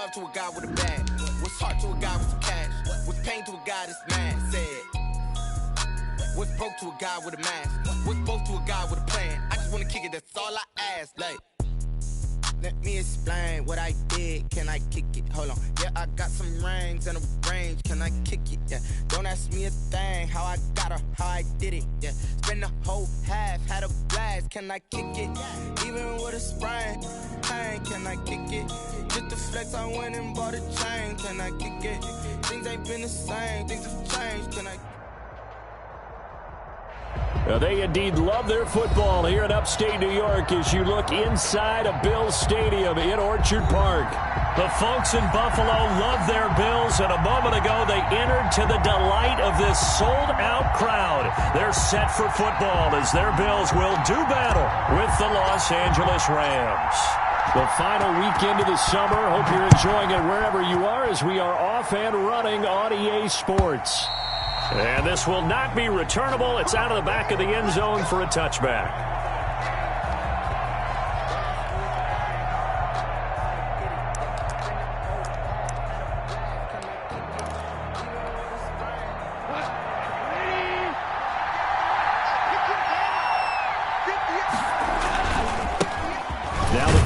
love to a guy with a bag? What's heart to a guy with some cash? What's pain to a guy that's mad? Said. What's broke to a guy with a mask? What's both to a guy with a plan? I just wanna kick it, that's all I ask. Like, let me explain what I did. Can I kick it? Hold on. Yeah, I got some rings and a range. Can I kick it? Yeah. Don't ask me a thing. How I got her, how I did it. Yeah. Spend the whole half, had a blast. Can I kick it? Even with a sprain, pain. Can I kick it? Just to flex, I went and bought a chain. Can I kick it? Things ain't been the same. Things have changed. Can I? They indeed love their football here in upstate New York as you look inside of Bills Stadium in Orchard Park. The folks in Buffalo love their Bills, and a moment ago they entered to the delight of this sold-out crowd. They're set for football as their Bills will do battle with the Los Angeles Rams. The final weekend of the summer. Hope you're enjoying it wherever you are as we are off and running on EA Sports. And this will not be returnable. It's out of the back of the end zone for a touchback.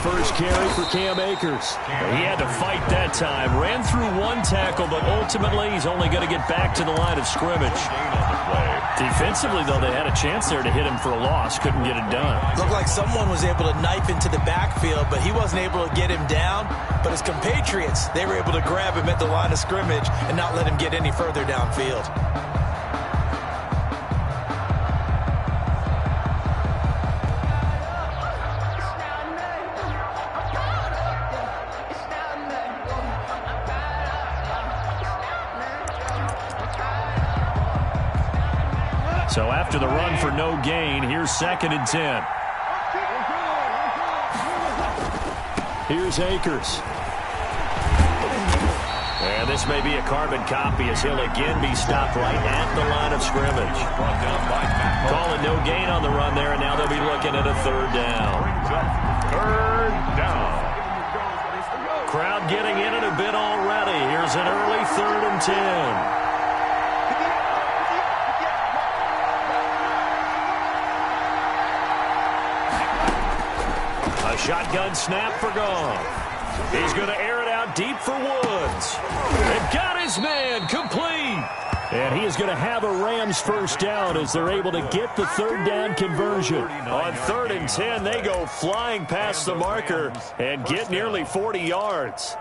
First carry for Cam Akers. He had to fight that time. Ran through one tackle, but ultimately he's only going to get back to the line of scrimmage. Defensively, though, they had a chance there to hit him for a loss. Couldn't get it done. Looked like someone was able to knife into the backfield, but he wasn't able to get him down. But his compatriots, they were able to grab him at the line of scrimmage and not let him get any further downfield. So after the run for no gain, here's 2nd and 10. Here's Akers. And this may be a carbon copy as he'll again be stopped right at the line of scrimmage. Calling no gain on the run there, and now they'll be looking at a 3rd down. 3rd down. Crowd getting in it a bit already. Here's an early 3rd and 10. Shotgun snap for Goff. He's going to air it out deep for Woods. They've got his man complete. And he is going to have a Rams first down as they're able to get the 3rd down conversion. On 3rd and 10, they go flying past the marker and get nearly 40 yards.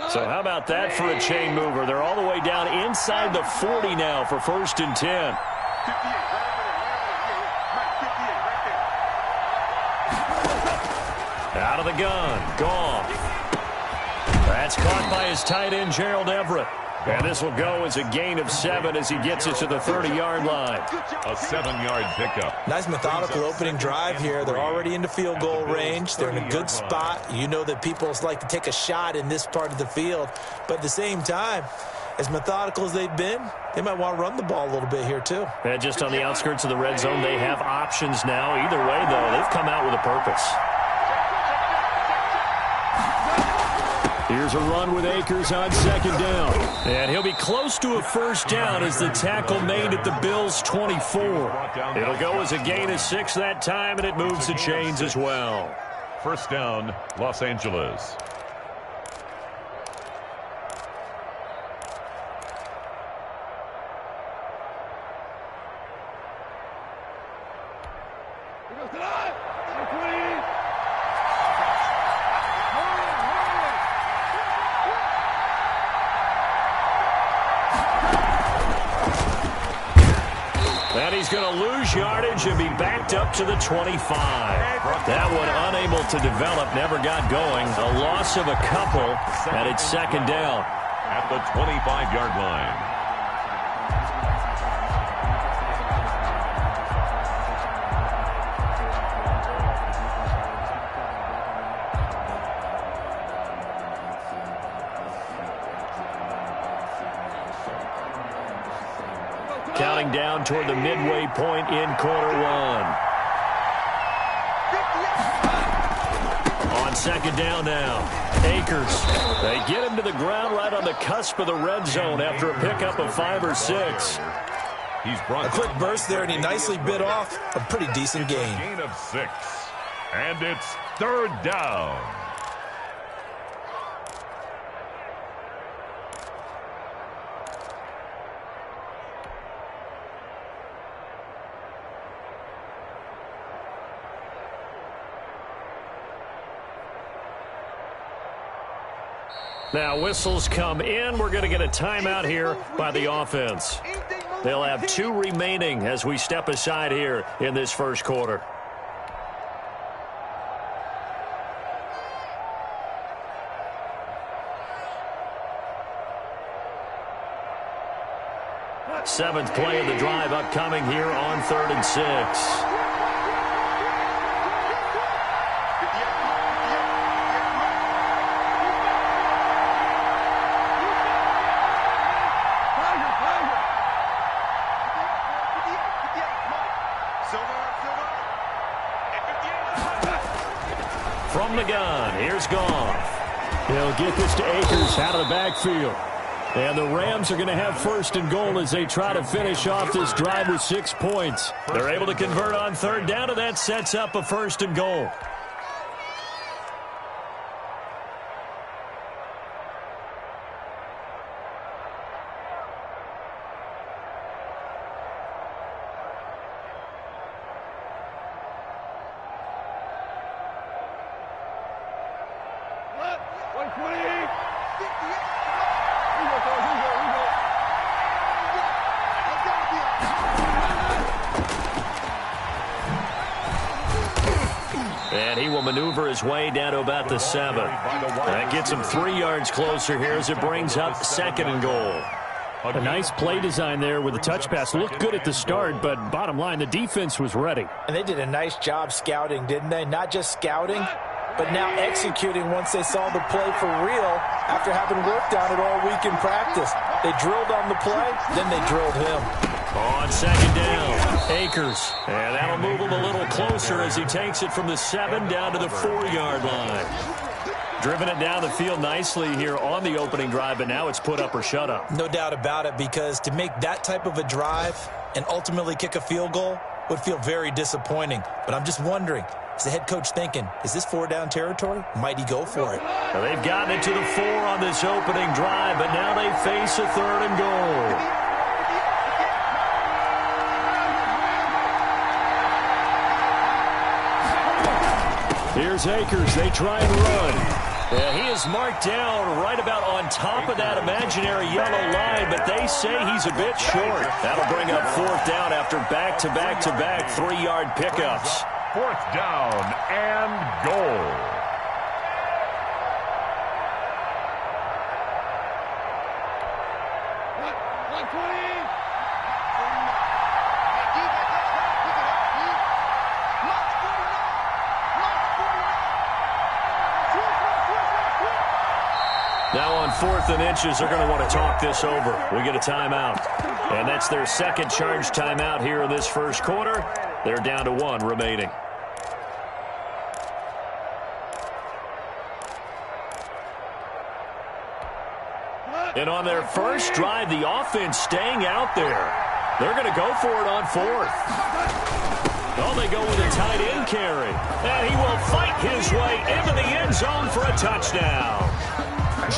So how about that for a chain mover? They're all the way down inside the 40 now for 1st and 10. Out of the gun, Goff. That's caught by his tight end, Gerald Everett. And this will go as a gain of 7 as he gets it to the 30-yard line. A 7-yard pickup. Nice methodical opening drive here. They're already into field goal range. They're in a good spot. You know that people like to take a shot in this part of the field. But at the same time, as methodical as they've been, they might want to run the ball a little bit here too. And just on the outskirts of the red zone, they have options now. Either way, though, they've come out with a purpose. Here's a run with Akers on 2nd down. And he'll be close to a first down as the tackle made at the Bills' 24. It'll go as a gain of 6 that time, and it moves the chains as well. First down, Los Angeles. And he's going to lose yardage and be backed up to the 25. That one unable to develop, never got going. A loss of a couple, and it's 2nd down. At the 25-yard line. winding down toward the midway point in quarter one. On second down now, Akers. They get him to the ground right on the cusp of the red zone after a pickup of 5 or 6. He's brought a quick burst there, and he nicely bit off a pretty decent gain. Gain of 6. And it's third down. Now whistles come in. We're going to get a timeout here by the offense. They'll have 2 remaining as we step aside here in this first quarter. Seventh play of the drive upcoming here on 3rd and 6. From the gun, here's Goff. He'll get this to Akers out of the backfield. And the Rams are going to have 1st and goal as they try to finish off this drive with 6 points. They're able to convert on 3rd down, and that sets up a 1st and goal. And he will maneuver his way down to about the 7. That gets him 3 yards closer here as it brings up 2nd and goal. A nice play design there with a touch pass. Looked good at the start, but bottom line, the defense was ready. And they did a nice job scouting, didn't they? Not just scouting, but now executing once they saw the play for real after having worked on it all week in practice. They drilled on the play, then they drilled him. On 2nd down, Akers. And that'll move him a little closer as he takes it from the 7 down to the 4-yard line. Driven it down the field nicely here on the opening drive, but now it's put up or shut up. No doubt about it, because to make that type of a drive and ultimately kick a field goal would feel very disappointing. But I'm just wondering, is the head coach thinking, is this 4-down territory? Might he go for it? Well, they've gotten it to the 4 on this opening drive, but now they face a 3rd and goal. Here's Akers. They try and run. Yeah, he is marked down right about on top of that imaginary yellow line, but they say he's a bit short. That'll bring up 4th down after back-to-back-to-back 3-yard pickups. 4th down and goal. Now on 4th and inches, they're going to want to talk this over. We get a timeout. And that's their 2nd charge timeout here in this first quarter. They're down to 1 remaining. And on their first drive, the offense staying out there. They're going to go for it on 4th. Oh, they go with a tight end carry. And he will fight his way into the end zone for a touchdown.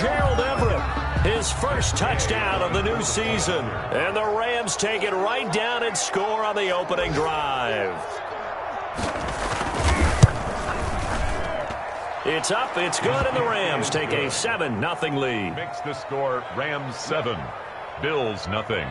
Gerald Everett, his first touchdown of the new season. And the Rams take it right down and score on the opening drive. It's up, it's good, and the Rams take a 7-0 lead. Makes the score Rams 7, Bills nothing.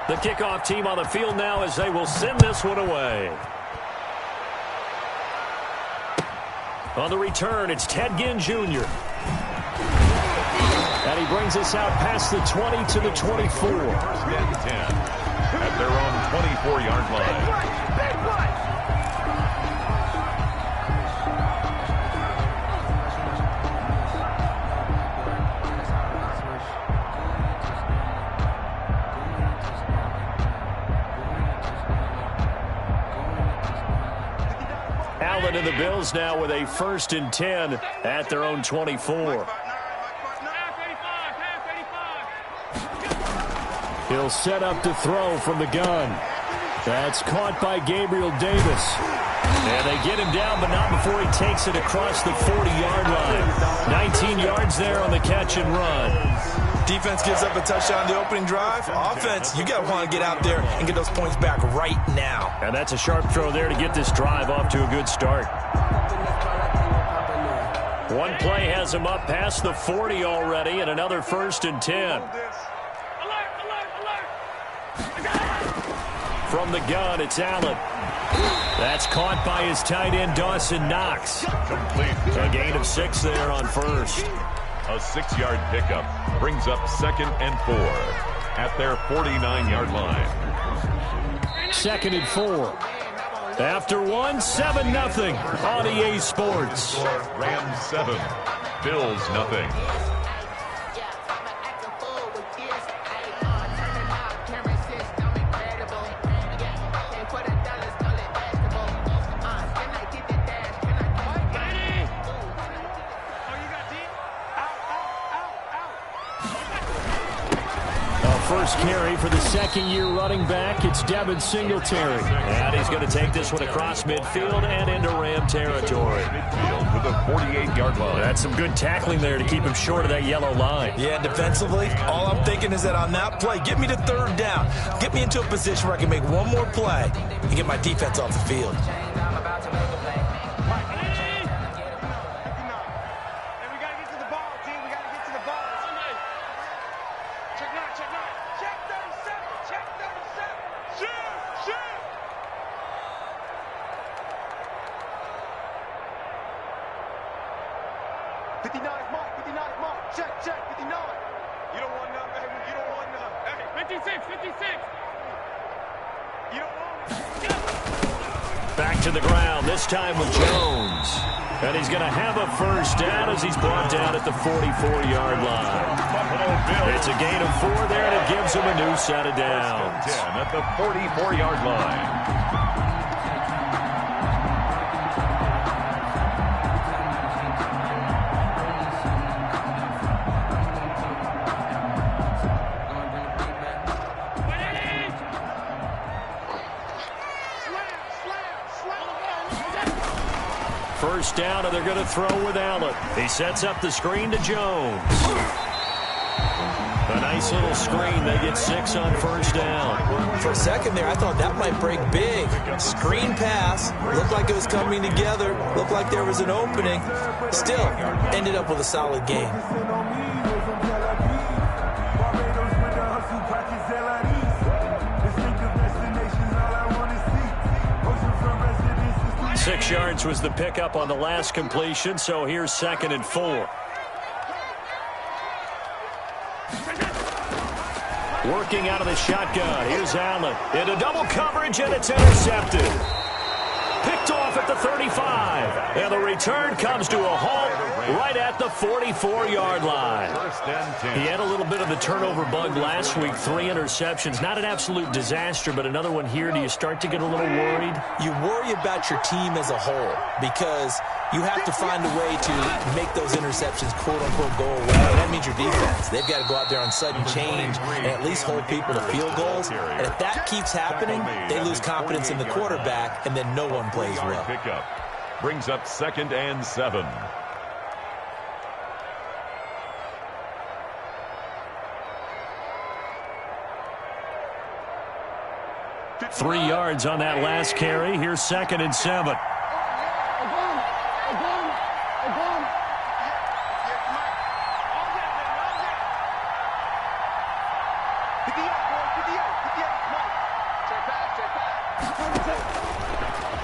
The kickoff team on the field now as they will send this one away. On the return, it's Ted Ginn Jr. And he brings us out past the 20 to the 24. 1st and 10. at their own 24-yard line. Allen and the Bills now with a 1st and 10 at their own 24. He'll set up to throw from the gun. That's caught by Gabriel Davis. And they get him down, but not before he takes it across the 40-yard line. 19 yards there on the catch and run. Defense gives up a touchdown on the opening drive. Offense, you got to want to get out there and get those points back right now. And that's a sharp throw there to get this drive off to a good start. One play has him up past the 40 already, and another 1st and 10. From the gun, it's Allen. That's caught by his tight end, Dawson Knox. Complete. A gain of 6 there on 1st. A 6-yard pickup brings up 2nd and 4 at their 49-yard line. 2nd and 4. After 1, 7-0 on EA Sports. Rams 7, Bills nothing. First carry for the second-year running back. It's Devin Singletary. And he's going to take this one across midfield and into Ram territory. Midfield with a 48-yard line. That's some good tackling there to keep him short of that yellow line. Yeah, defensively, all I'm thinking is that on that play, get me to 3rd down. Get me into a position where I can make one more play and get my defense off the field. Back to the ground, this time with Jones. And he's going to have a 1st down as he's brought down at the 44-yard line. It's a gain of 4 there, and it gives him a new set of downs. 10 at the 44-yard line. First down, and they're going to throw with Allen. He sets up the screen to Jones. A nice little screen. They get 6 on 1st down. For a second there, I thought that might break big. Screen pass. Looked like it was coming together. Looked like there was an opening. Still, ended up with a solid game. Six yards was the pickup on the last completion, so here's 2nd and 4. Working out of the shotgun. Here's Allen. Into double coverage, and it's intercepted. Picked off at the 35. And the return comes to a halt right at the 44-yard line. He had a little bit of the turnover bug last week. 3 interceptions. Not an absolute disaster, but another one here. Do you start to get a little worried? You worry about your team as a whole because you have to find a way to make those interceptions, quote-unquote, go away. That means your defense. They've got to go out there on sudden change and at least hold people to field goals. And if that keeps happening, they lose confidence in the quarterback, and then no one plays well. Pickup brings up 2nd and 7. Three yards on that last carry. Here's 2nd and 7.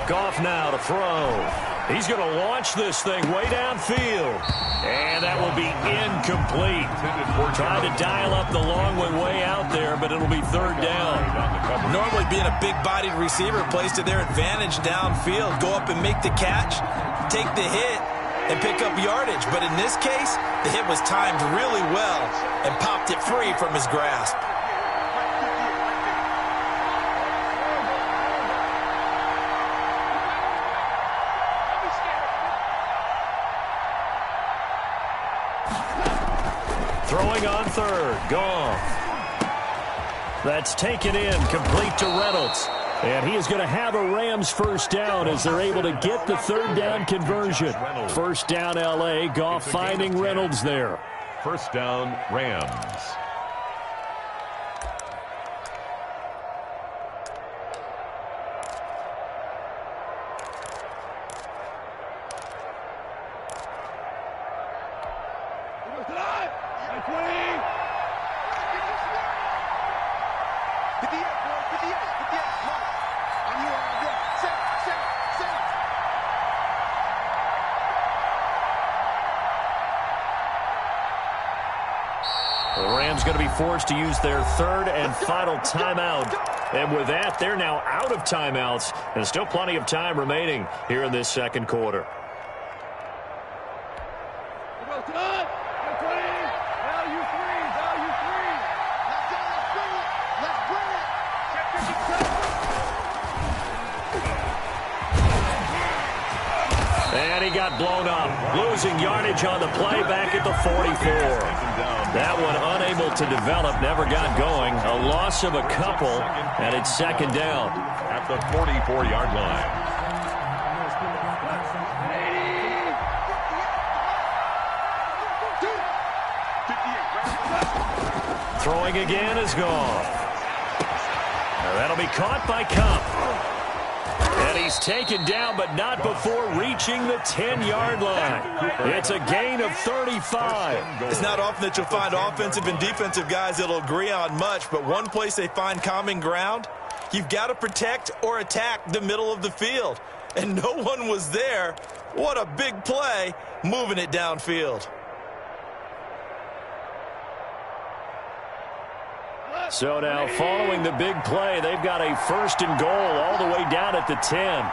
Goff now to throw. He's going to launch this thing way downfield. And that will be incomplete. Trying to dial up the long one way out there, but it'll be third down. Normally being a big-bodied receiver plays to their advantage downfield. Go up and make the catch, take the hit, and pick up yardage. But in this case, the hit was timed really well and popped it free from his grasp. Throwing on third. Goff. That's taken in, complete to Reynolds. And he is going to have a Rams first down as they're able to get the third down conversion. First down, L.A. Goff finding Reynolds there. First down, Rams. The Rams going to be forced to use their third and final timeout. And with that, they're now out of timeouts. And still plenty of time remaining here in this second quarter. And he got blown up, losing yardage on the play back at the 44. That one unable to develop, never got going. A loss of a couple, and it's second down. At the 44-yard line. Throwing again is gone. That'll be caught by Cup. And he's taken down, but not before reaching the 10-yard line. It's a gain of 35. It's not often that you'll find offensive and defensive guys that'll agree on much, but one place they find common ground, you've got to protect or attack the middle of the field. And no one was there. What a big play, moving it downfield. So now, following the big play, they've got a first and goal all the way down at the 10.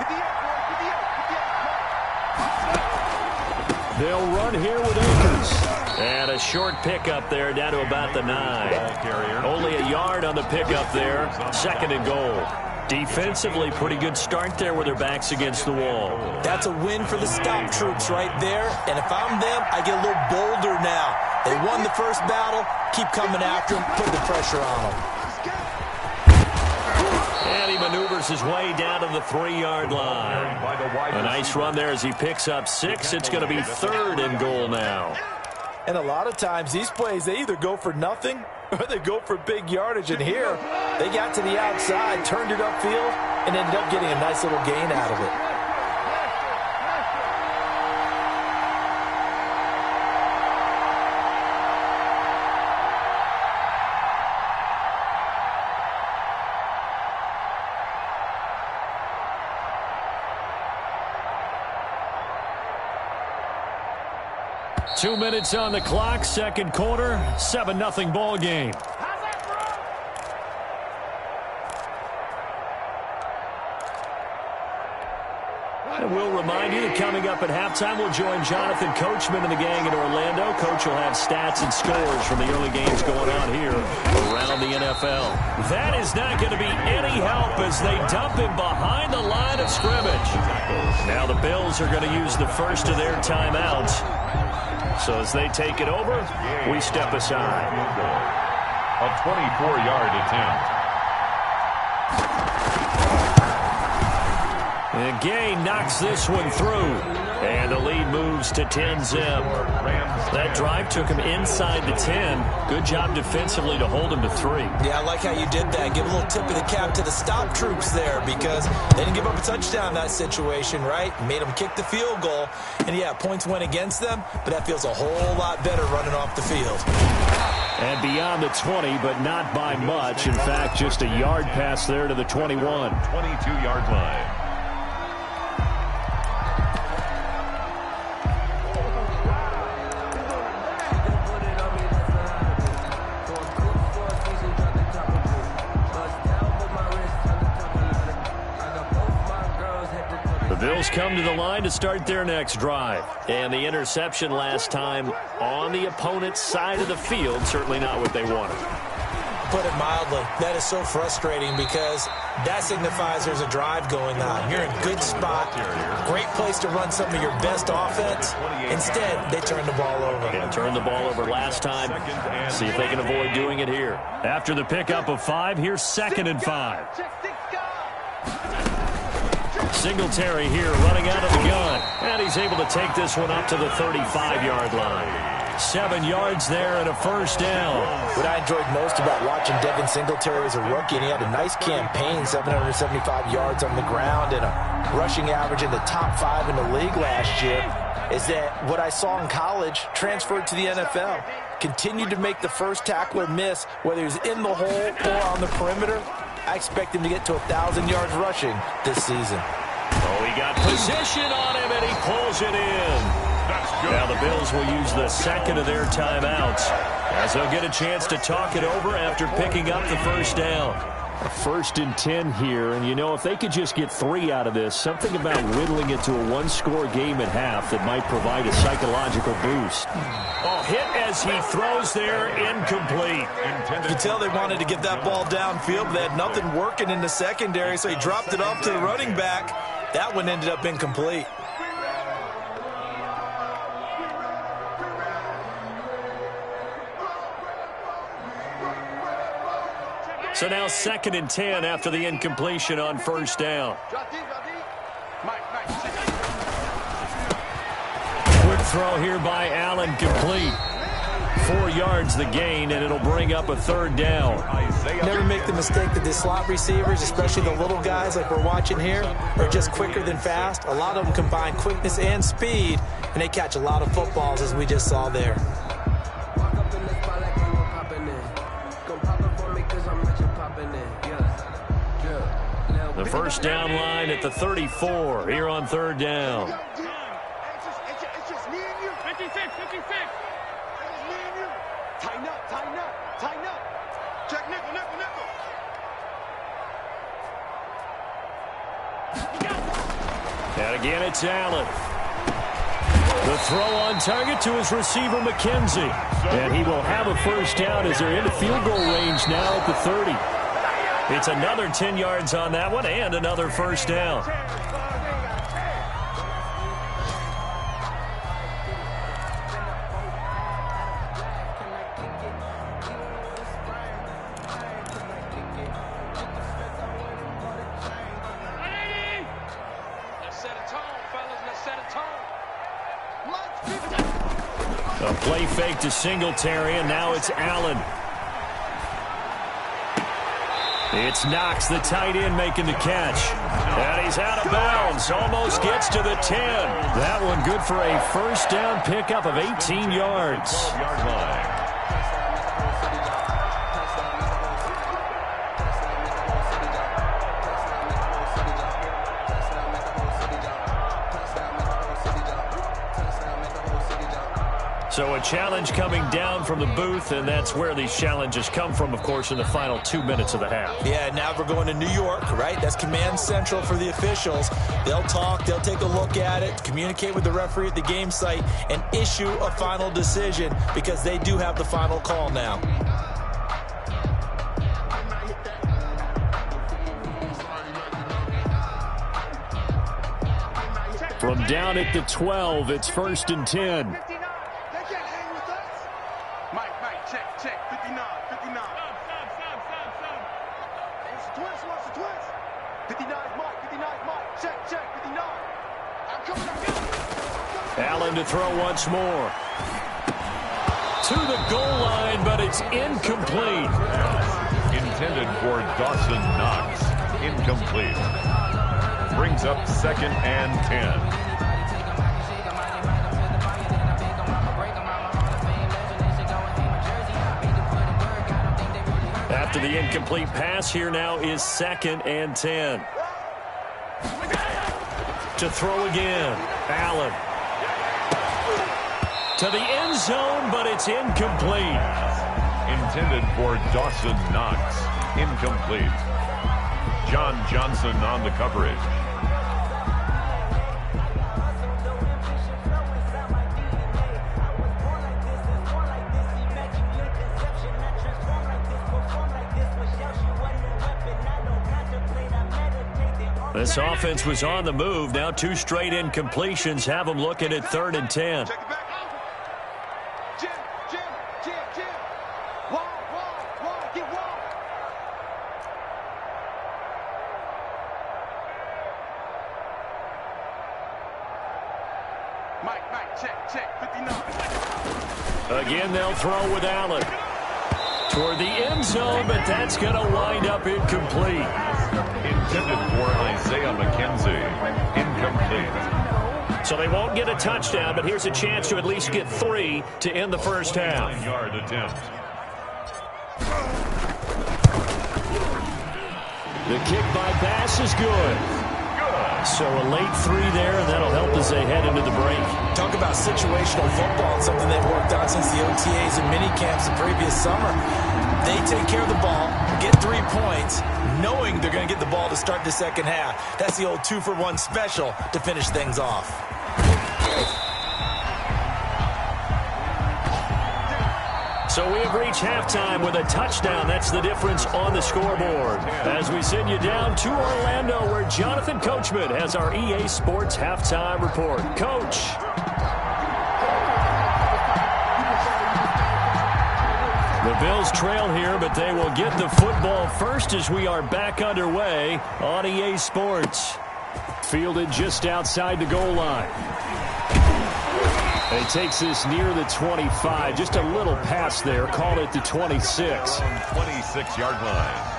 They'll run here with Akers. And a short pickup there down to about the 9. Only a yard on the pickup there. Second and goal. Defensively, pretty good start there with their backs against the wall. That's a win for the stop troops right there. And if I'm them, I get a little bolder now. They won the first battle. Keep coming after them. Put the pressure on them. And he maneuvers his way down to the 3-yard line. A nice run there as he picks up 6. It's going to be third and goal now. And a lot of times these plays, they either go for nothing or they go for big yardage. And here, they got to the outside, turned it upfield, and ended up getting a nice little gain out of it. Two minutes on the clock, second quarter, 7-0 ball game. And we'll remind you that coming up at halftime, we'll join Jonathan Coachman and the gang in Orlando. Coach will have stats and scores from the early games going on here around the NFL. That is not going to be any help as they dump him behind the line of scrimmage. Now the Bills are going to use the first of their timeouts. So as they take it over, we step aside. A 24-yard attempt. And Gay knocks this one through. And the lead moves to 10-zip. That drive took him inside the 10. Good job defensively to hold him to 3. Yeah, I like how you did that. Give a little tip of the cap to the stop troops there because they didn't give up a touchdown in that situation, right? Made them kick the field goal. And, yeah, points went against them, but that feels a whole lot better running off the field. And beyond the 20, but not by much. In fact, just a yard pass there to the 21. 22-yard line. Bills come to the line to start their next drive. And the interception last time on the opponent's side of the field, certainly not what they wanted. Put it mildly, that is so frustrating because that signifies there's a drive going on. You're in a good spot, great place to run some of your best offense. Instead, they turn the ball over. And turned the ball over last time. See if they can avoid doing it here. After the pickup of 5, here's 2nd and 5. Singletary here running out of the gun. And he's able to take this one up to the 35-yard line. 7 yards there and a first down. What I enjoyed most about watching Devin Singletary as a rookie, and he had a nice campaign, 775 yards on the ground and a rushing average in the top 5 in the league last year, is that what I saw in college transferred to the NFL. Continued to make the first tackler miss, whether he's in the hole or on the perimeter. I expect him to get to 1,000 yards rushing this season. Oh, he got position on him, and he pulls it in. Now the Bills will use the second of their timeouts as they'll get a chance to talk it over after picking up the first down. A 1st and 10 here, and you know, if they could just get 3 out of this, something about whittling it to a one-score game at half that might provide a psychological boost. Oh, hit as he throws there, incomplete. You can tell they wanted to get that ball downfield, but they had nothing working in the secondary, so he dropped it off to the running back. That one ended up incomplete. So now 2nd and 10 after the incompletion on first down. Quick throw here by Allen, complete. 4 yards the gain, and it'll bring up a 3rd down. Never make the mistake that the slot receivers, especially the little guys like we're watching here, are just quicker than fast. A lot of them combine quickness and speed, and they catch a lot of footballs, as we just saw there. The first down line at the 34 here on 3rd down. It's just me and you. 56. It's just me and you. Tighten up. Check nickel. And again, it's Allen. The throw on target to his receiver, McKenzie. And he will have a first down as they're into field goal range now at the 30. It's another 10 yards on that one and another first down. Let's set a tone, fellas. Let's set a tone. A play fake to Singletary, and now it's Allen. It's Knox, the tight end, making the catch. And he's out of bounds. Almost gets to the 10. That one good for a first down pickup of 18 yards. 12-yard line. So a challenge coming down from the booth, and that's where these challenges come from, of course, in the final 2 minutes of the half. Yeah, now we're going to New York, right? That's command central for the officials. They'll talk, they'll take a look at it, communicate with the referee at the game site, and issue a final decision because they do have the final call now. From down at the 12, it's 1st and 10. Check. 59. What's the twist? 59 is Mike. Check. 59. I'm coming. Allen to throw once more. To the goal line, but it's incomplete. Intended for Dawson Knox. Incomplete. Brings up 2nd and 10. After the incomplete pass, here now is 2nd and 10. To throw again, Allen. To the end zone, but it's incomplete. Intended for Dawson Knox. Incomplete. John Johnson on the coverage. This offense was on the move. Now 2 straight incompletions have them looking at 3rd and 10. Check it back. Jim. Wall, get wall. Mike, check, 59. Again, they'll throw with Allen. Toward the end zone, but that's going to wind up incomplete. Intended for Isaiah McKenzie. Incomplete. So they won't get a touchdown, but here's a chance to at least get 3 to end the first half. 9-yard attempt. The kick by Bass is good. So a late 3 there, and that'll help as they head into the break. Talk about situational football, something they've worked on since the OTAs and mini camps the previous summer. They take care of the ball, get 3 points, knowing they're going to get the ball to start the second half. That's the old 2-for-1 special to finish things off. So we have reached halftime with a touchdown. That's the difference on the scoreboard. As we send you down to Orlando, where Jonathan Coachman has our EA Sports halftime report. Coach. The Bills trail here, but they will get the football first as we are back underway on EA Sports. Fielded just outside the goal line. And he takes this near the 25. Just a little pass there. Call it the 26. 26-yard line.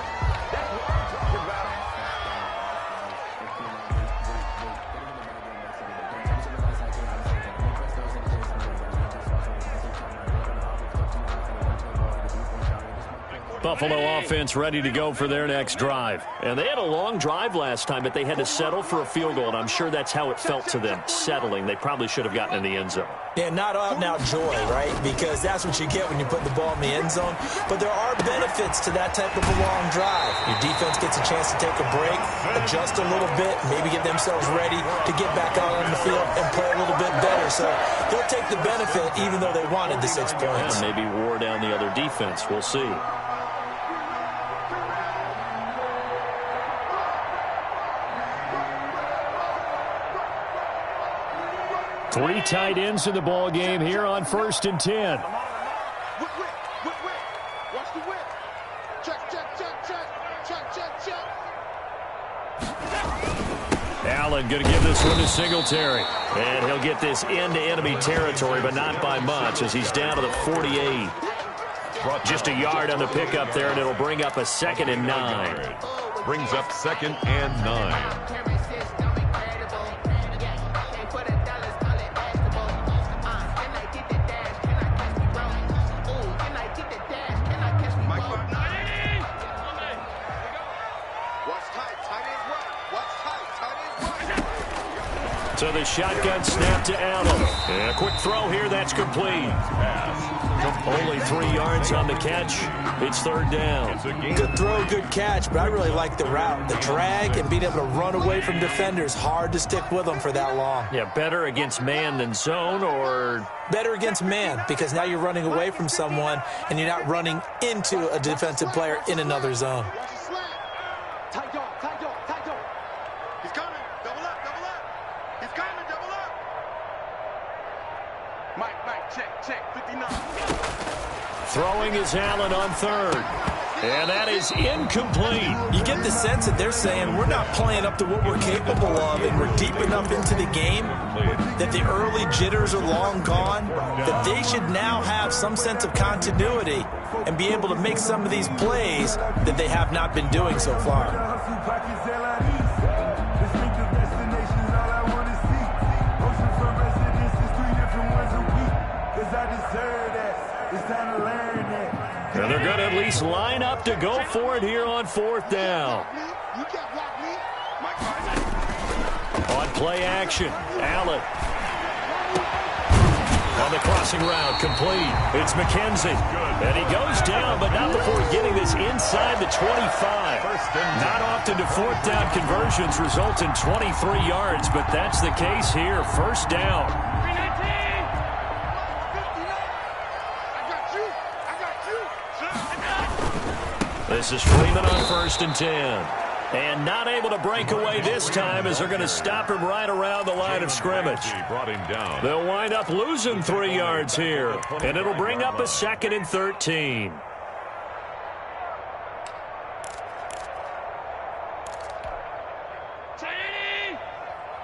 Buffalo offense ready to go for their next drive. And they had a long drive last time, but they had to settle for a field goal, and I'm sure that's how it felt to them, settling. They probably should have gotten in the end zone. Yeah, not out-and-out joy, right? Because that's what you get when you put the ball in the end zone. But there are benefits to that type of a long drive. Your defense gets a chance to take a break, adjust a little bit, maybe get themselves ready to get back out on the field and play a little bit better. So they'll take the benefit even though they wanted the 6 points. Yeah, maybe wore down the other defense. We'll see. Three tight ends in the ball game here on 1st and 10. Whip. Watch the whip. Check. Allen going to give this one to Singletary. And he'll get this into enemy territory, but not by much as he's down to the 48. Just a yard on the pickup there, and it'll bring up a 2nd and 9. Brings up 2nd and 9. So the shotgun snap to Allen. And a quick throw here, that's complete. Only 3 yards on the catch. It's 3rd down. Good throw, good catch, but I really like the route. The drag and being able to run away from defenders, hard to stick with them for that long. Yeah, better against man than zone, or? Better against man, because now you're running away from someone and you're not running into a defensive player in another zone. Tight dog. He's coming. Double up. He's coming. Double up. Mike, check. 59. Throwing is Allen on 3rd. And that is incomplete. You get the sense that they're saying we're not playing up to what we're capable of, and we're deep enough into the game that the early jitters are long gone, that they should now have some sense of continuity and be able to make some of these plays that they have not been doing so far. And they're going to at least line up to go for it here on 4th down. On play action, Allen. On the crossing route, complete. It's McKenzie. And he goes down, but not before getting this inside the 25. Not often do 4th down conversions result in 23 yards, but that's the case here. 1st down. This is Freeman on 1st and 10. And not able to break away this time as they're going to stop him right around the line of scrimmage. Brought him down. They'll wind up losing 3 yards here, and it'll bring up a 2nd and 13.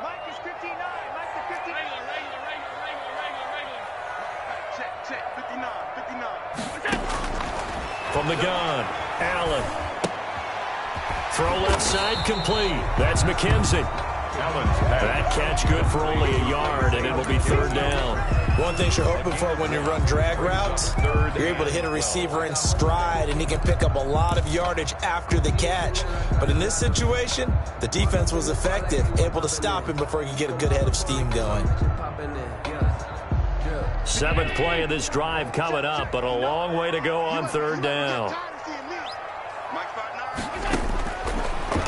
Mike is 59. Mike is 59. Check. 59. From the gun, Allen. Throw left side complete. That's McKenzie. That catch good for only a yard, and it'll be 3rd down. One thing you're hoping for when you run drag routes, you're able to hit a receiver in stride, and he can pick up a lot of yardage after the catch. But in this situation, the defense was effective, able to stop him before he could get a good head of steam going. 7th play of this drive coming up, but a long way to go on 3rd down.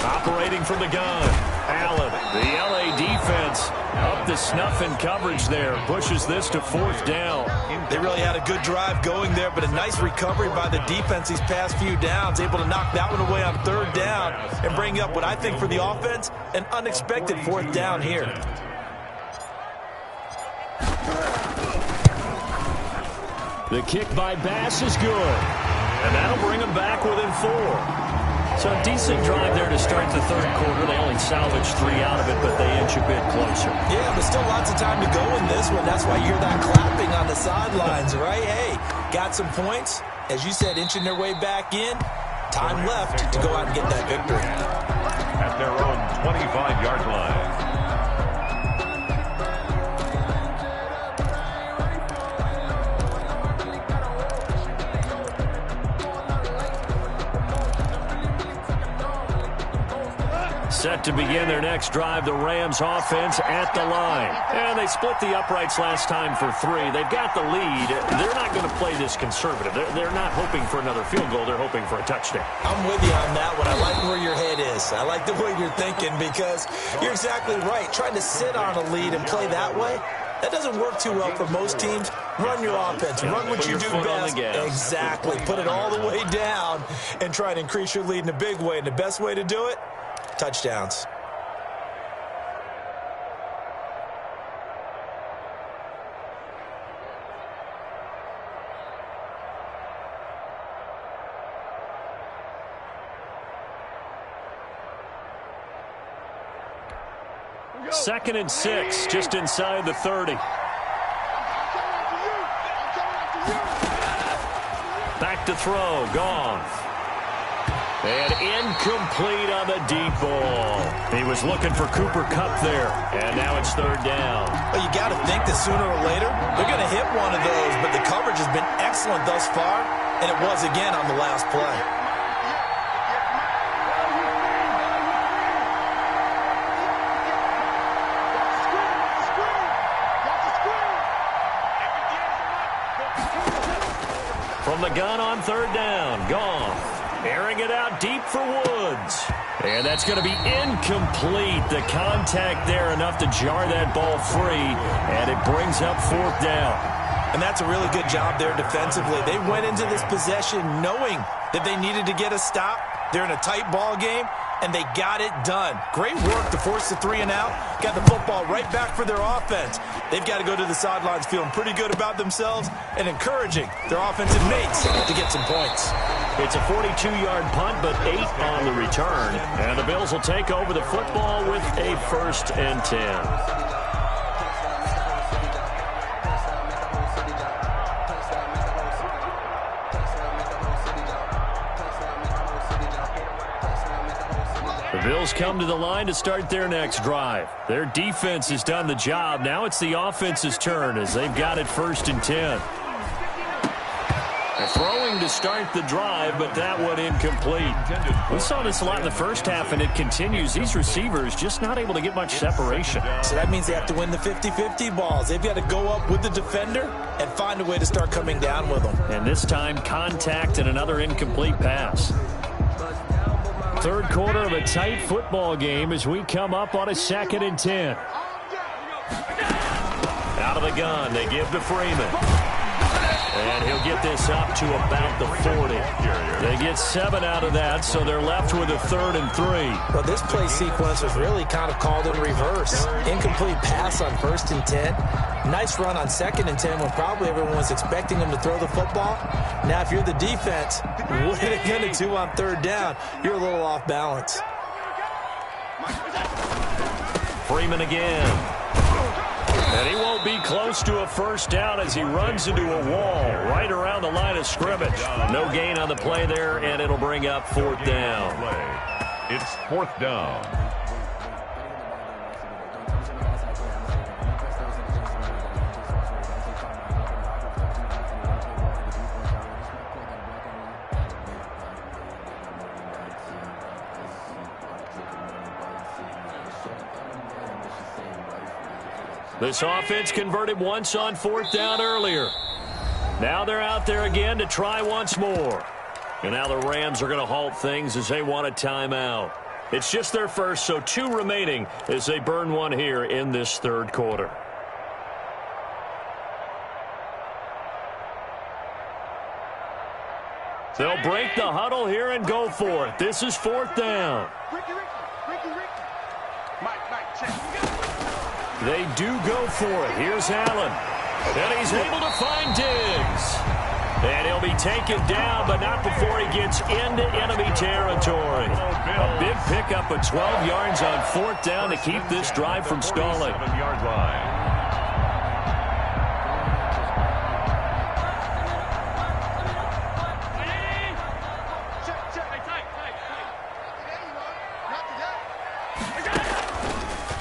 Operating from the gun, Allen. The LA defense up to snuff in coverage there. Pushes this to 4th down. They really had a good drive going there, but a nice recovery by the defense these past few downs. Able to knock that one away on 3rd down and bring up what I think for the offense, an unexpected 4th down here. The kick by Bass is good. And that'll bring them back within 4. So a decent drive there to start the 3rd quarter. They only salvaged 3 out of it, but they inch a bit closer. Yeah, but still lots of time to go in this one. That's why you hear that clapping on the sidelines, right? Hey, got some points. As you said, inching their way back in. Time left to go out and get that victory. At their own 25-yard line. Set to begin their next drive, the Rams offense at the line. And they split the uprights last time for 3. They've got the lead. They're not going to play this conservative. They're not hoping for another field goal. They're hoping for a touchdown. I'm with you on that one. I like where your head is. I like the way you're thinking because you're exactly right. Trying to sit on a lead and play that way, that doesn't work too well for most teams. Run your offense. Run what you do best. Exactly. Put it all the way down and try to increase your lead in a big way. And the best way to do it, touchdowns. Second and 6, just inside the 30. Back to throw, gone. And incomplete on the deep ball. He was looking for Cooper Kupp there, and now it's 3rd down. Well, you got to think that sooner or later, they're going to hit one of those, but the coverage has been excellent thus far, and it was again on the last play. From the gun on 3rd down, gone. Airing it out deep for Woods. And that's going to be incomplete. The contact there enough to jar that ball free, and it brings up 4th down. And that's a really good job there defensively. They went into this possession knowing that they needed to get a stop. They're in a tight ball game, and they got it done. Great work to force the 3 and out. Got the football right back for their offense. They've got to go to the sidelines feeling pretty good about themselves and encouraging their offensive mates to get some points. It's a 42-yard punt, but 8 on the return. And the Bills will take over the football with a 1st and 10. The Bills come to the line to start their next drive. Their defense has done the job. Now it's the offense's turn as they've got it 1st and 10. They're throwing to start the drive, but that one incomplete. We saw this a lot in the first half, and it continues. These receivers just not able to get much separation. So that means they have to win the 50-50 balls. They've got to go up with the defender and find a way to start coming down with them. And this time, contact and another incomplete pass. 3rd quarter of a tight football game as we come up on a 2nd and 10. Out of the gun, they give to Freeman. And he'll get this up to about the 40. They get 7 out of that, so they're left with a 3rd and 3. Well, this play sequence was really kind of called in reverse. Incomplete pass on 1st and 10. Nice run on 2nd and 10 when probably everyone was expecting him to throw the football. Now, if you're the defense, what are they going to do on 3rd down? You're a little off balance. Freeman again. And he won't be close to a 1st down as he runs into a wall right around the line of scrimmage. No gain on the play there, and it'll bring up 4th down. It's 4th down. This offense converted once on 4th down earlier. Now they're out there again to try once more. And now the Rams are going to halt things as they want a timeout. It's just their first, so 2 remaining as they burn one here in this 3rd quarter. They'll break the huddle here and go for it. This is 4th down. They do go for it. Here's Allen. And he's able to find Diggs. And he'll be taken down, but not before he gets into enemy territory. A big pickup of 12 yards on 4th down to keep this drive from stalling. 7-yard line.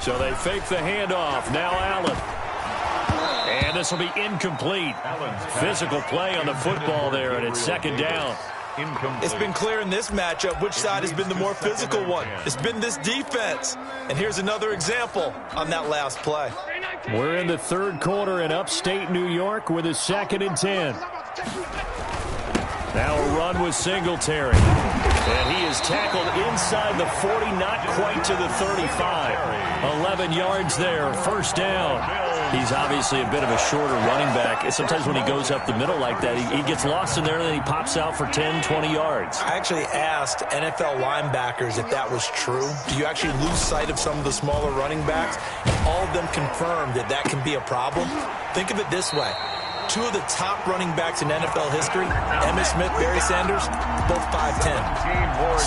So they fake the handoff. Now Allen. And this will be incomplete. Physical play on the football there, and it's 2nd down. It's been clear in this matchup which side has been the more physical one. It's been this defense. And here's another example on that last play. We're in the 3rd quarter in upstate New York with a 2nd and 10. Now a run with Singletary. And he is tackled inside the 40, not quite to the 35. 11 yards there, 1st down. He's obviously a bit of a shorter running back. Sometimes when he goes up the middle like that, he gets lost in there and then he pops out for 10, 20 yards. I actually asked NFL linebackers if that was true. Do you actually lose sight of some of the smaller running backs? And all of them confirmed that that can be a problem. Think of it this way. 2 of the top running backs in NFL history, Emmitt Smith, Barry Sanders, both 5'10".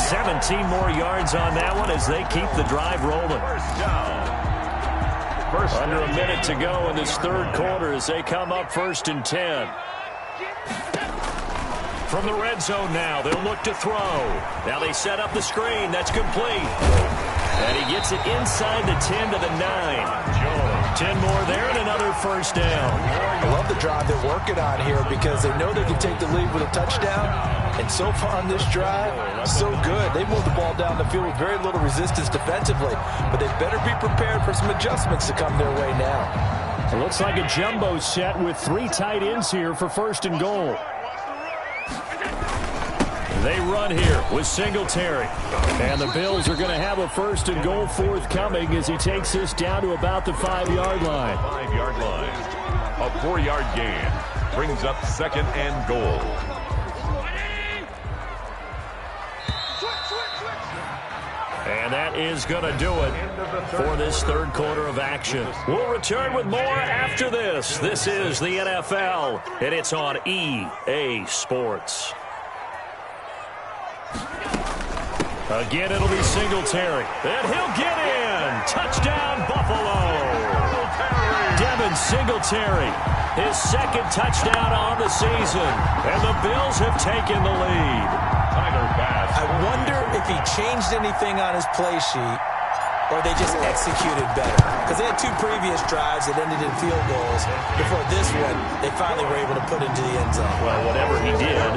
17 more yards on that one as they keep the drive rolling. Under a minute to go in this 3rd quarter as they come up 1st and 10. From the red zone now, they'll look to throw. Now they set up the screen. That's complete. And he gets it inside the 10 to the 9. 10 more there and another 1st down. I love the drive they're working on here because they know they can take the lead with a touchdown. And so far on this drive, so good. They moved the ball down the field with very little resistance defensively. But they better be prepared for some adjustments to come their way now. It looks like a jumbo set with 3 tight ends here for 1st and goal. They run here with Singletary. And the Bills are going to have a 1st and goal forthcoming as he takes this down to about the 5-yard line. 5-yard line. A 4-yard gain brings up 2nd and goal. And that is going to do it for this 3rd quarter of action. We'll return with more after this. This is the NFL, and it's on EA Sports. Again, it'll be Singletary. And he'll get in. Touchdown, Buffalo. Devin Singletary, his 2nd touchdown on the season. And the Bills have taken the lead. I wonder if he changed anything on his play sheet or they just executed better. Because they had 2 previous drives that ended in field goals. Before this one, they finally were able to put into the end zone. Well, whatever he did,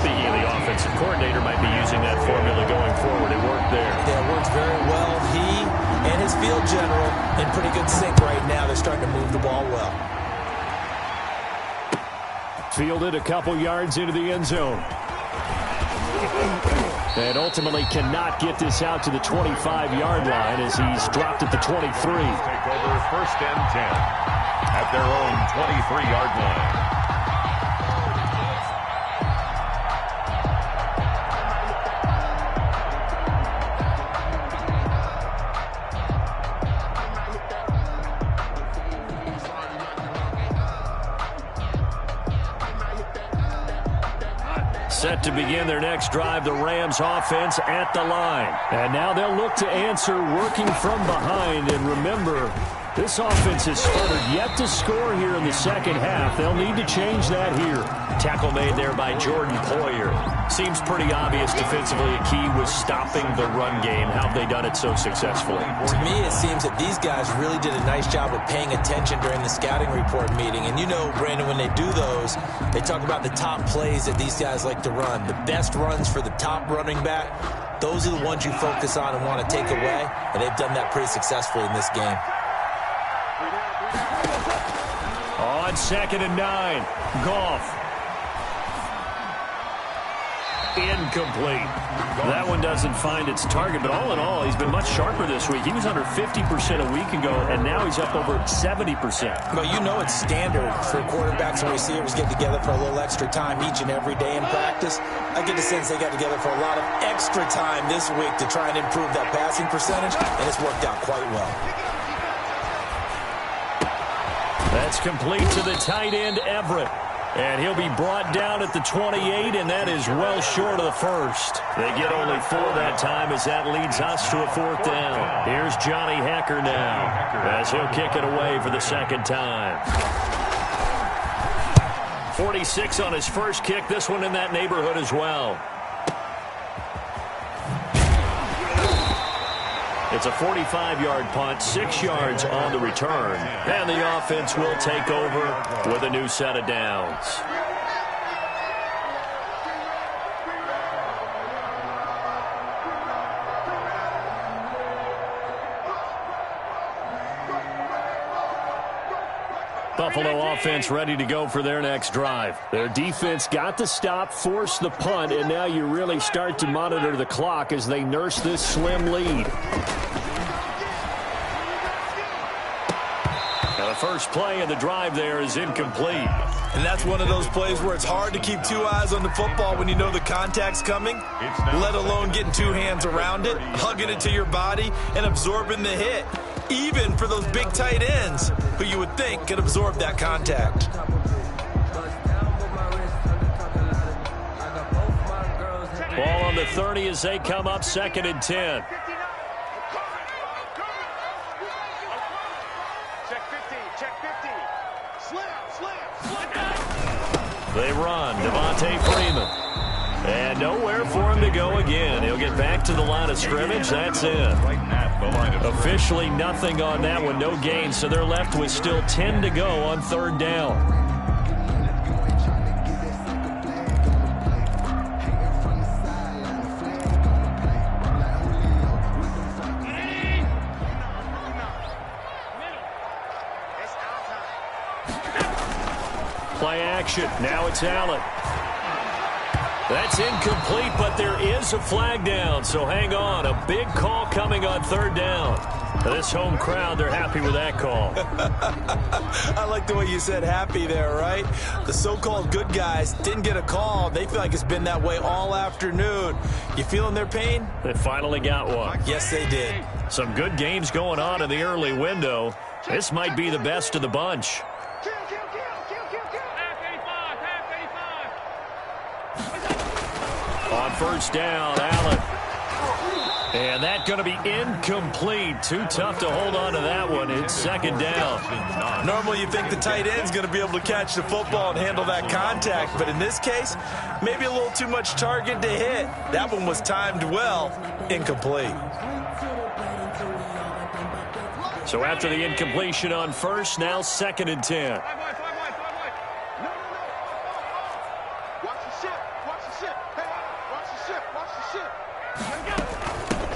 speaking of the offensive coordinator, might be using that formula going forward. It worked there. Yeah, it works very well. He and his field general in pretty good sync right now. They're starting to move the ball well. Fielded a couple yards into the end zone. And ultimately cannot get this out to the 25-yard line as he's dropped at the 23. Take over 1st and 10 at their own 23-yard line. Set to begin their next drive, the Rams offense at the line. And now they'll look to answer working from behind. And remember, this offense has started yet to score here in the second half. They'll need to change that here. Tackle made there by Jordan Poyer. Seems pretty obvious defensively a key was stopping the run game. How have they done it so successfully? To me, it seems that these guys really did a nice job of paying attention during the scouting report meeting. And you know, Brandon, when they do those, they talk about the top plays that these guys like to run. The best runs for the top running back, those are the ones you focus on and want to take away. And they've done that pretty successfully in this game. On 2nd and 9, Goff. Incomplete. That one doesn't find its target, but all in all, he's been much sharper this week. He was under 50% a week ago, and now he's up over 70%. Well, you know it's standard for quarterbacks and receivers get together for a little extra time each and every day in practice. I get the sense they got together for a lot of extra time this week to try and improve that passing percentage, and it's worked out quite well. That's complete to the tight end, Everett. And he'll be brought down at the 28, and that is well short of the first. They get only 4 that time as that leads us to a 4th down. Here's Johnny Hecker now as he'll kick it away for the second time. 46 on his first kick. This one in that neighborhood as well. It's a 45-yard punt, 6 yards on the return. And the offense will take over with a new set of downs. Buffalo offense ready to go for their next drive. Their defense got the stop, forced the punt, and now you really start to monitor the clock as they nurse this slim lead. Now the first play of the drive there is incomplete. And that's one of those plays where it's hard to keep 2 eyes on the football when you know the contact's coming, let alone getting 2 hands around it, hugging it to your body, and absorbing the hit. Even for those big tight ends who you would think could absorb that contact. Ball on the 30 as they come up 2nd and 10. They run. Devontae Freeman. And nowhere for him to go again. He'll get back to the line of scrimmage. That's it. Officially nothing on that one. No gain. So they're left with still 10 to go on 3rd down. Play action. Now it's Allen. That's incomplete, but there is a flag down, so hang on. A big call coming on 3rd down. This home crowd, they're happy with that call. I like the way you said happy there, right? The so-called good guys didn't get a call. They feel like it's been that way all afternoon. You feeling their pain? They finally got one. Yes, they did. Some good games going on in the early window. This might be the best of the bunch. On 1st down, Allen. And that's going to be incomplete. Too tough to hold on to that one. It's 2nd down. Normally you think the tight end's going to be able to catch the football and handle that contact. But in this case, maybe a little too much target to hit. That one was timed well. Incomplete. So after the incompletion on 1st, now 2nd and 10.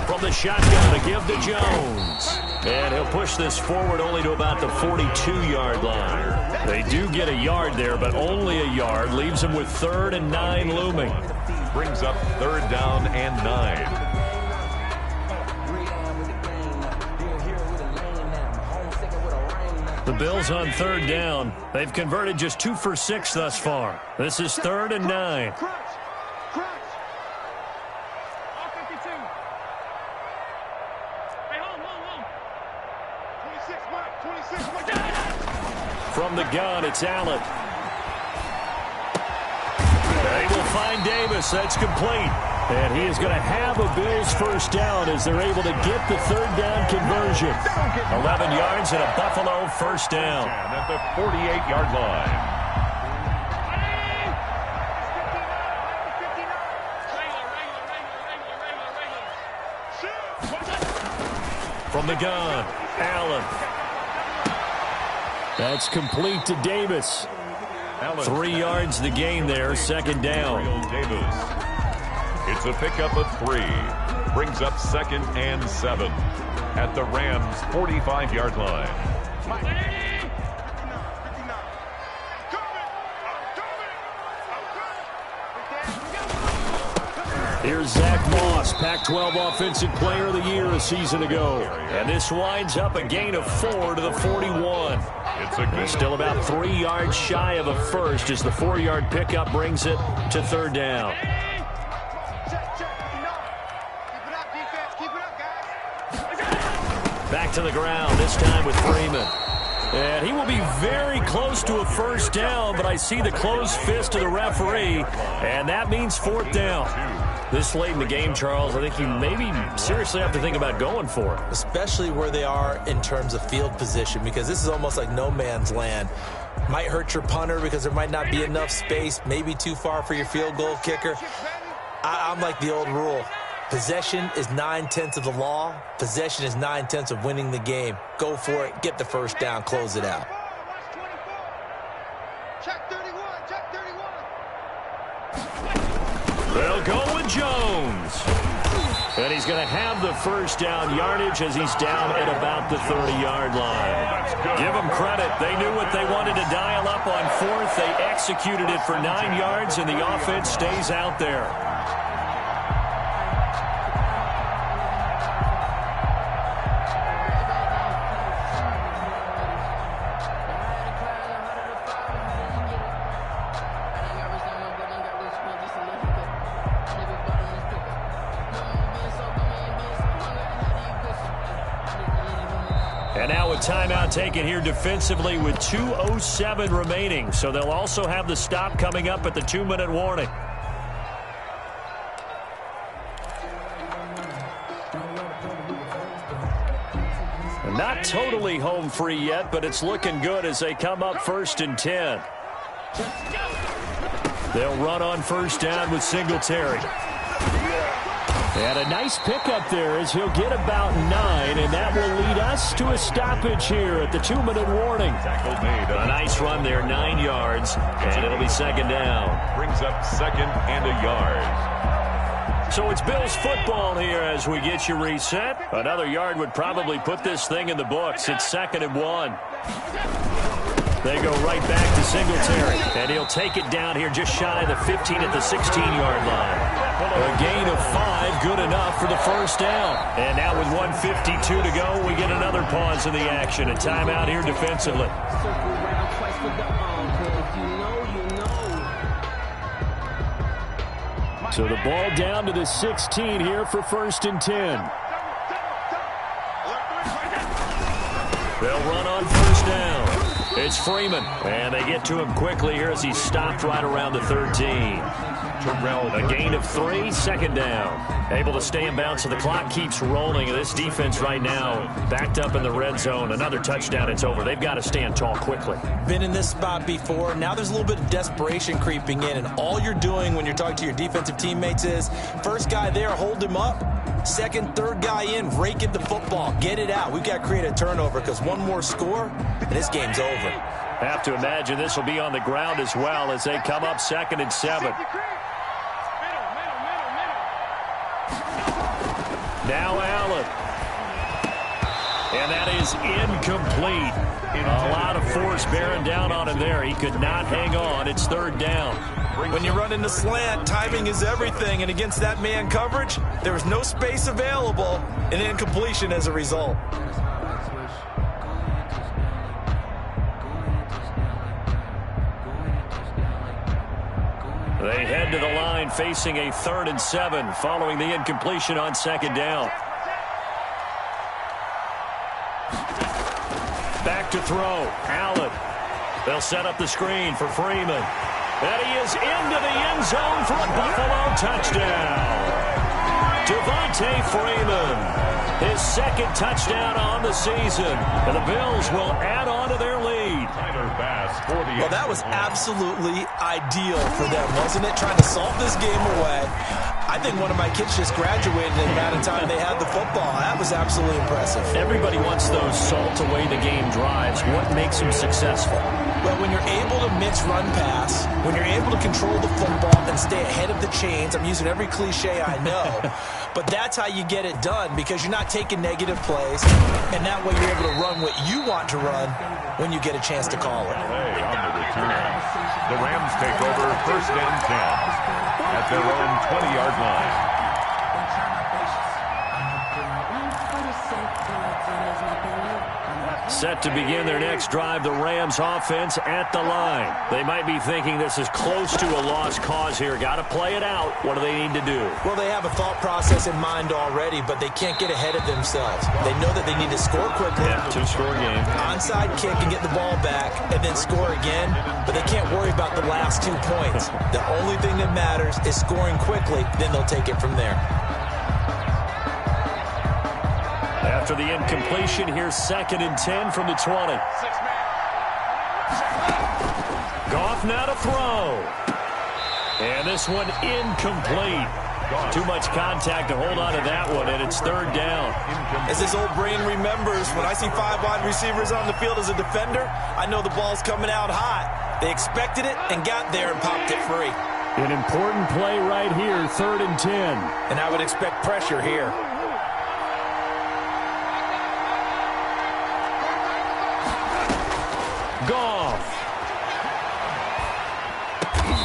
From the shotgun to give to Jones. And he'll push this forward only to about the 42-yard line. They do get a yard there, but only a yard. Leaves them with 3rd and 9 looming. Brings up 3rd down and 9. The Bills on 3rd down. They've converted just 2 for 6 thus far. This is 3rd and 9. From the gun, it's Allen. They will find Davis. That's complete. And he is going to have a Bills first down as they're able to get the third down conversion. 11 yards and a Buffalo first down. At the 48-yard line. From the gun, Allen. That's complete to Davis. 3 yards the gain there, second down. Davis. It's a pickup of 3. Brings up 2nd and 7 at the Rams' 45-yard line. Here's Zach Moss, Pac-12 Offensive Player of the Year a season ago. And this winds up a gain of 4 to the 41. It's still about 3 yards shy of a first as the 4-yard pickup brings it to third down. Back to the ground, this time with Freeman. And he will be very close to a first down, but I see the closed fist of the referee, and that means fourth down. This late in the game, Charles, I think you maybe seriously have to think about going for it. Especially where they are in terms of field position, because this is almost like no man's land. Might hurt your punter because there might not be enough space, maybe too far for your field goal kicker. I'm like the old rule. Possession is 9/10 of the law. Possession is 9/10 of winning the game. Go for it. Get the first down. Close it out. They'll go with Jones. And he's going to have the first down yardage as he's down at about the 30-yard line. Give them credit. They knew what they wanted to dial up on fourth. They executed it for 9 yards, and the offense stays out there. And now a timeout taken here defensively with 2:07 remaining. So they'll also have the stop coming up at the 2-minute warning. Not totally home free yet, but it's looking good as they come up 1st and 10. They'll run on first down with Singletary. And a nice pickup there as he'll get about 9, and that will lead us to a stoppage here at the 2-minute warning. A nice run there, 9 yards, and it'll be second down. Brings up 2nd and a yard. So it's Bills football here as we get you reset. Another yard would probably put this thing in the books. It's 2nd and 1. They go right back to Singletary, and he'll take it down here just shy of the 15 at the 16-yard line. A gain of 5, good enough for the first down. And now with 1:52 to go, we get another pause in the action. A timeout here defensively. So the ball down to the 16 here for 1st and 10. They'll run on first down. It's Freeman, and they get to him quickly here as he's stopped right around the 13. A gain of 3, second down. Able to stay in bounds, so the clock keeps rolling. This defense right now backed up in the red zone. Another touchdown, it's over. They've got to stand tall quickly. Been in this spot before. Now there's a little bit of desperation creeping in, and all you're doing when you're talking to your defensive teammates is, first guy there, hold him up. Second, third guy in, rake at the football. Get it out. We've got to create a turnover because one more score, and this game's over. Have to imagine this will be on the ground as well as they come up 2nd and 7. Now Allen. And that is incomplete. A lot of force bearing down on him there. He could not hang on. It's 3rd down. When you run into slant, timing is everything. And against that man coverage, there was no space available, and incompletion as a result. They head to the line facing a 3rd and 7 following the incompletion on 2nd down. Back to throw. Allen. They'll set up the screen for Freeman. And he is into the end zone for a Buffalo touchdown. Devontae Freeman, his second touchdown on the season. And the Bills will add on to their lead. Well, that was absolutely ideal for them, wasn't it? Trying to solve this game away. I think one of my kids just graduated in the amount of time they had the football. That was absolutely impressive. Everybody wants those salt-away-the-game drives. What makes them successful? Well, when you're able to mix run pass, when you're able to control the football and stay ahead of the chains, I'm using every cliche I know, but that's how you get it done because you're not taking negative plays, and that way you're able to run what you want to run when you get a chance to call it. On the return, the Rams take over 1st and 10 at their own 20-yard line. Set to begin their next drive, the Rams offense at the line. They might be thinking this is close to a lost cause here. Got to play it out. What do they need to do? Well, they have a thought process in mind already, but they can't get ahead of themselves. They know that they need to score quickly. Yeah, two-score game. Onside kick and get the ball back and then score again, but they can't worry about the last 2 points. The only thing that matters is scoring quickly, then they'll take it from there. After the incompletion, here's 2nd and 10 from the 20. Goff now to throw. And this one incomplete. Too much contact to hold on to that one, and it's 3rd down. As his old brain remembers, when I see 5 wide receivers on the field as a defender, I know the ball's coming out hot. They expected it and got there and popped it free. An important play right here, 3rd and 10. And I would expect pressure here. Goff.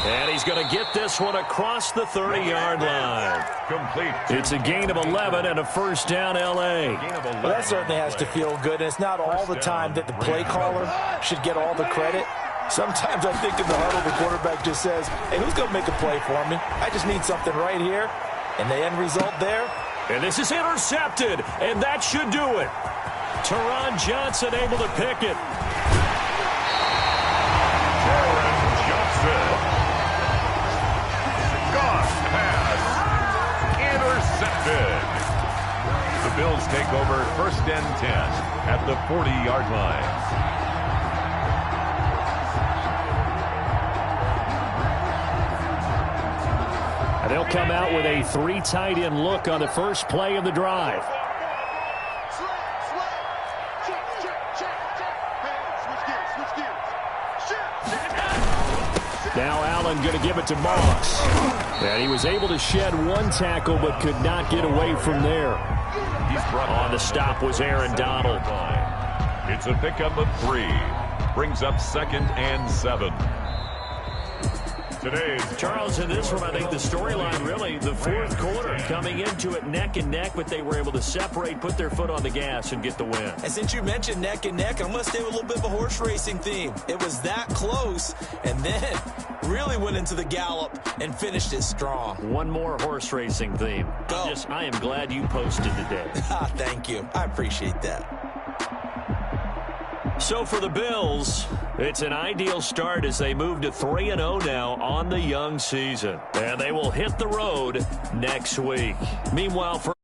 And he's going to get this one across the 30-yard line. Complete. It's a gain of 11 and a 1st down, L.A. Well, that certainly has to feel good, and it's not all the time that the play caller should get all the credit. Sometimes I think in the huddle, the quarterback just says, hey, who's going to make a play for me? I just need something right here. And the end result there. And this is intercepted, and that should do it. Teron Johnson able to pick it. The Bills take over 1st and 10 at the 40-yard line. And they'll come out with a 3 tight end look on the first play of the drive. Now Allen going to give it to Moss. And he was able to shed 1 tackle but could not get away from there. On the stop was Aaron Donald. It's a pickup of 3. Brings up 2nd and 7. Today's Charles, in this one, I think the storyline really, the 4th quarter, coming into it neck and neck, but they were able to separate, put their foot on the gas, and get the win. And since you mentioned neck and neck, I'm going to stay with a little bit of a horse racing theme. It was that close, and then really went into the gallop and finished it strong. One more horse racing theme. Go. I am glad you posted today. Thank you. I appreciate that. So for the Bills, it's an ideal start as they move to 3-0 now on the young season. And they will hit the road next week. Meanwhile, for